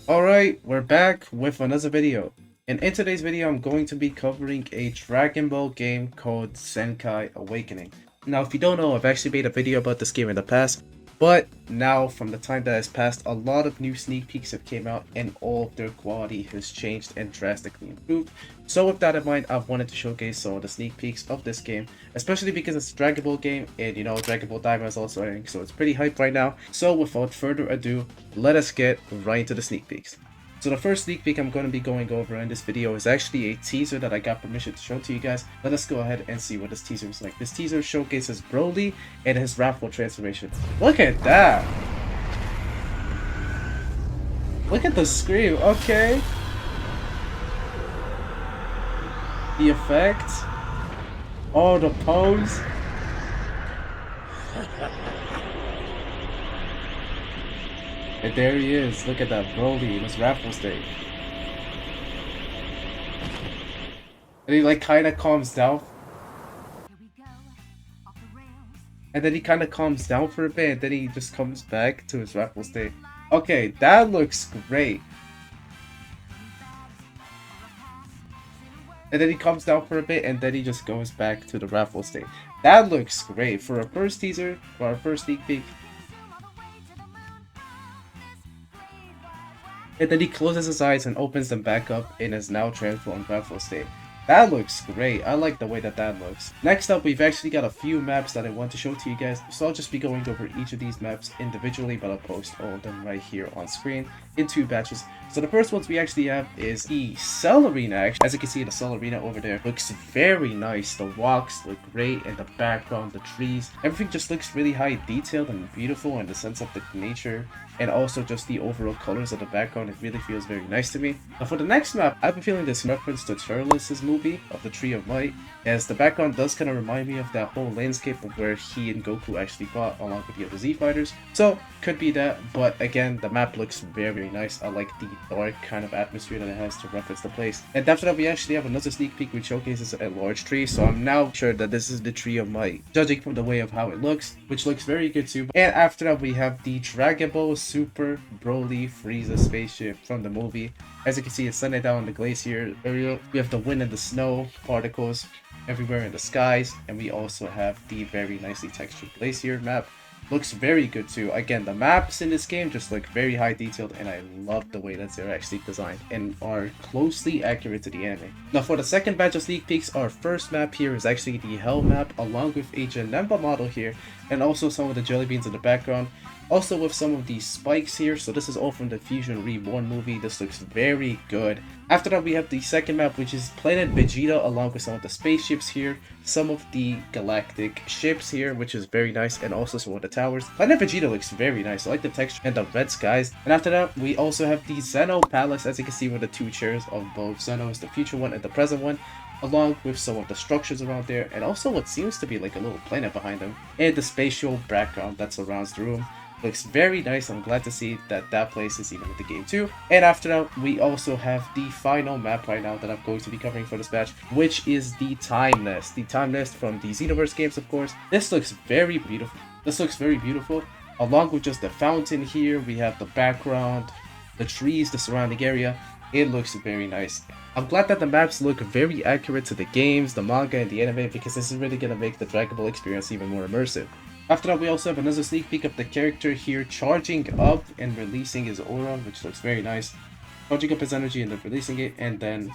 Alright, we're back with another video. And in today's video, I'm going to be covering a Dragon Ball game called Zenkai Awakening. Now, if you don't know, I've actually made a video about this game in the past, but now, from the time that has passed, a lot of new sneak peeks have came out and all of their quality has changed and drastically improved. So with that in mind, I've wanted to showcase some of the sneak peeks of this game, especially because it's a Dragon Ball game, and you know, Dragon Ball Daima is also airing, so it's pretty hype right now. So without further ado, let us get right into the sneak peeks. So the first sneak peek I'm going to be going over in this video is actually a teaser that I got permission to show to you guys. Let us go ahead and see what this teaser is like. This teaser showcases Broly and his Raffle transformation. Look at that! Look at the scream, okay. The effect. Oh, the pose. And there he is. Look at that Broly in his Raffle state. And he like kind of calms down. And then he kind of calms down for a bit, and then he just comes back to his Raffle state. Okay, that looks great. And then he comes down for a bit, and then he just goes back to the Raffle state. That looks great for a first teaser, for our first sneak peek. And then he closes his eyes and opens them back up and is now transformed Raffle state. That looks great. I like the way that looks. Next up, we've actually got a few maps that I want to show to you guys. So I'll just be going over each of these maps individually, but I'll post all of them right here on screen in two batches. So the first ones we actually have is the Cell Arena. As you can see, the Cell Arena over there looks very nice. The walks look great, and the background, the trees, everything just looks really high detailed and beautiful in the sense of the nature, and also just the overall colors of the background. It really feels very nice to me. Now for the next map, I've been feeling this reference to Turles' movie of the Tree of Might, as the background does kind of remind me of that whole landscape of where he and Goku actually fought along with the other Z fighters. So could be that, but again, the map looks very nice. I like the dark kind of atmosphere that it has to reference the place. And after that, we actually have another sneak peek which showcases a large tree, so I'm now sure that this is the Tree of Might, judging from the way of how it looks, which looks very good too. And after that, we have the Dragon Ball Super Broly Frieza spaceship from the movie. As you can see, it's sunning down in the glacier area. We have the wind and the snow particles everywhere in the skies, and we also have the very nicely textured glacier map. Looks very good too. Again, the maps in this game just look very high detailed, and I love the way that they're actually designed and are closely accurate to the anime. Now for the second batch of sneak peeks, our first map here is actually the Hell map, along with a Janemba model here, and also some of the jelly beans in the background. Also with some of these spikes here, so this is all from the Fusion Reborn movie. This looks very good. After that, we have the second map, which is Planet Vegeta, along with some of the spaceships here, some of the galactic ships here, which is very nice, and also some of the towers. Planet Vegeta looks very nice. I like the texture and the red skies. And after that, we also have the Zeno Palace, as you can see with the two chairs of both Zenos, the future one and the present one, along with some of the structures around there, and also what seems to be like a little planet behind them, and the spatial background that surrounds the room. Looks very nice. I'm glad to see that that place is even in the game too. And after that, we also have the final map right now that I'm going to be covering for this batch, which is the Time Nest. The Time Nest from the Xenoverse games, of course. This looks very beautiful. Along with just the fountain here, we have the background, the trees, the surrounding area. It looks very nice. I'm glad that the maps look very accurate to the games, the manga, and the anime, because this is really going to make the Dragon Ball experience even more immersive. After that, we also have another sneak peek of the character here charging up and releasing his aura, which looks very nice. Charging up his energy and then releasing it, and then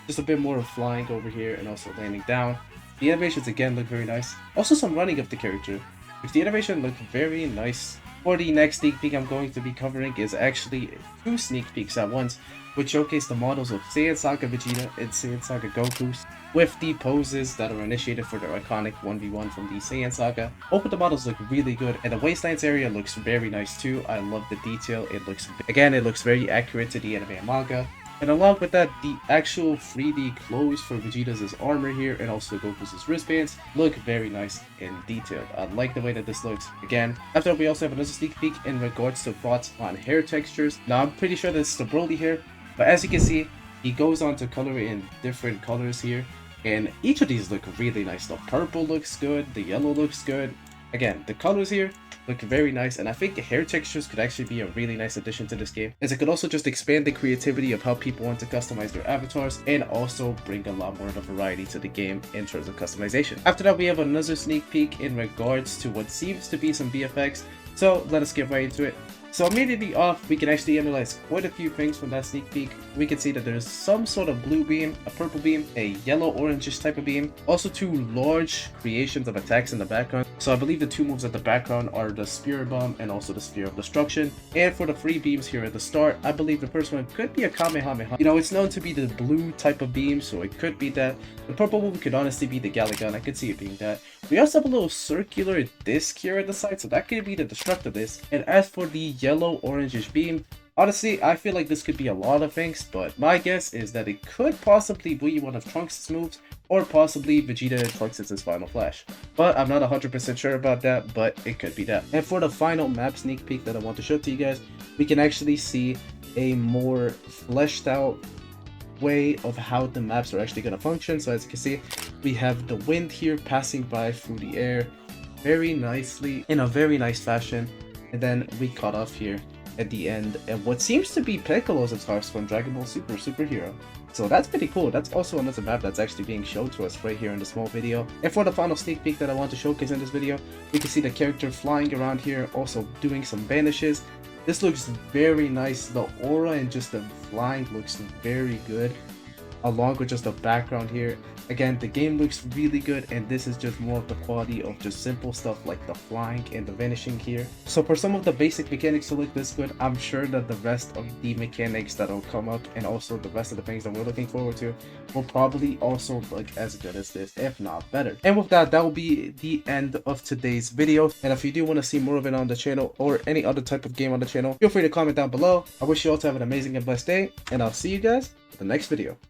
just a bit more of flying over here and also landing down. The animations again look very nice. Also some running of the character, which the animation looked very nice. For the next sneak peek I'm going to be covering is actually two sneak peeks at once, which showcase the models of Saiyan Saga Vegeta and Saiyan Saga Goku, with the poses that are initiated for their iconic 1v1 from the Saiyan Saga. Both of the models look really good, and the Wastelands area looks very nice too. I love the detail. It looks very accurate to the anime and manga. And along with that, the actual 3D clothes for Vegeta's armor here and also Goku's wristbands look very nice and detailed. I like the way that this looks. Again, after that, we also have another sneak peek in regards to thoughts on hair textures. Now, I'm pretty sure this is the Broly hair, but as you can see, he goes on to color it in different colors here, and each of these look really nice. The purple looks good, the yellow looks good. Again, the colors here look very nice, and I think hair textures could actually be a really nice addition to this game, as it could also just expand the creativity of how people want to customize their avatars and also bring a lot more of a variety to the game in terms of customization. After that, we have another sneak peek in regards to what seems to be some VFX, so let us get right into it. So immediately off, we can actually analyze quite a few things from that sneak peek. We can see that there's some sort of blue beam, a purple beam, a yellow-orangish type of beam, also two large creations of attacks in the background. So I believe the two moves at the background are the Spear Bomb and also the Spear of Destruction. And for the three beams here at the start, I believe the first one could be a Kamehameha. You know, it's known to be the blue type of beam, so it could be that. The purple one could honestly be the Galagon. I could see it being that. We also have a little circular disc here at the side, so that could be the Destructive disc. And as for the yellow-orangish beam, honestly, I feel like this could be a lot of things, but my guess is that it could possibly be one of Trunks' moves, or possibly Vegeta and Trunks' final flash. But I'm not 100% sure about that, but it could be that. And for the final map sneak peek that I want to show to you guys, we can actually see a more fleshed out way of how the maps are actually going to function. So as you can see, we have the wind here passing by through the air very nicely in a very nice fashion, and then we cut off here at the end and what seems to be Piccolo's attacks from Dragon Ball Super Superhero. So that's pretty cool. That's also another map that's actually being shown to us right here in the small video. And for the final sneak peek that I want to showcase in this video, we can see the character flying around here, also doing some vanishes. This looks very nice. The aura and just the flying looks very good, along with just the background here. Again, the game looks really good, and this is just more of the quality of just simple stuff like the flying and the vanishing here. So for some of the basic mechanics to look this good, I'm sure that the rest of the mechanics that will come up and also the rest of the things that we're looking forward to will probably also look as good as this, if not better. And with that, that will be the end of today's video. And if you do want to see more of it on the channel or any other type of game on the channel, feel free to comment down below. I wish you all to have an amazing and blessed day, and I'll see you guys in the next video.